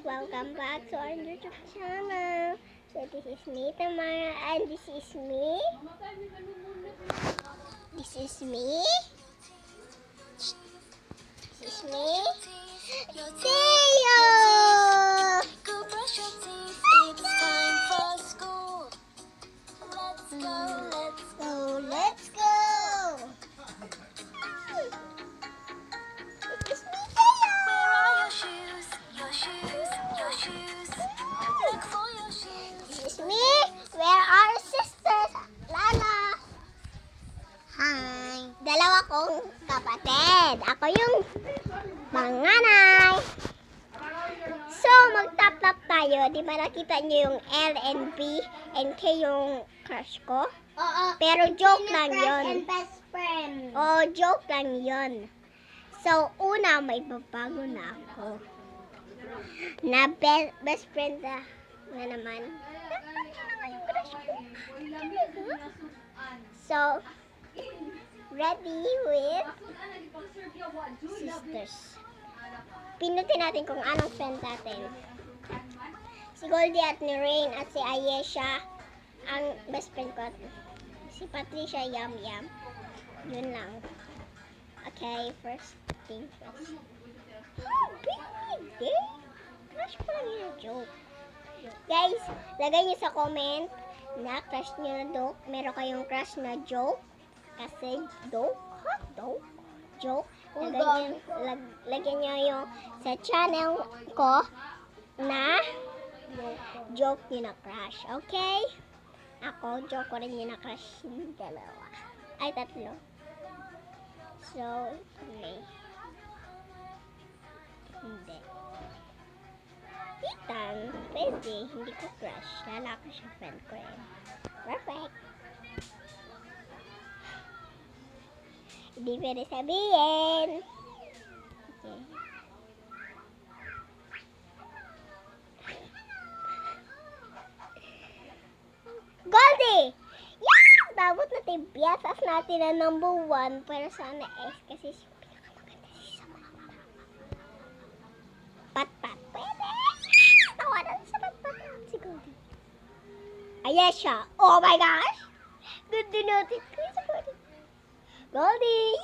welcome back to our YouTube channel. So this is me, Tamara, and this is me. This is me. This is me. Theo! Go brush your teeth, it's time for school. Let's go, let's go. Let's go! It is me, Theo! Where are your shoes? Your shoes, your shoes. Look for your shoes. This is me. Where are sisters? Lala! Hi! Dalawa kong kapatid. Ako yung panganay. So, mag-tap-tap tayo. Di ba nakita niyo yung L and B and K yung crush ko? Oo. Pero joke lang Crush yun. and best friend. Oh, joke lang yun. So, una, may babago na ako. Na best friend na naman. Yung crush ko. So, ready with sisters. Pinutin natin kung anong friend natin. Si Goldie at ni Rain at si Ayesha ang best friend ko. Si Patricia, Yum Yum. Yun lang. Okay, first thing first. Oh, baby! Crush ko lang yung joke. Guys, lagay niyo sa comment na crush niyo na joke. Meron kayong crush na joke. Kasi joke? Joke. Lagyan niyo yung sa channel ko na joke niyo na crush. Okay? Ako, joke ko rin niyo na crush yung dalawa. Ay, tatlo. So, hindi. Ethan, pwede. Hindi ko crush. Lalaki siya, friend ko eh. Perfect. Hindi pwede sabihin. Okay. Goldie! Yeah! Dabot natin biyatas natin na number 1. Pero sana S kasi siya pinakamaganda siya sa mga Pat-pat. Pwede! Tawanan sa pat-pat si Goldie. Ayesha. Oh my gosh! Good to notice ko sa Goldie. Goldie!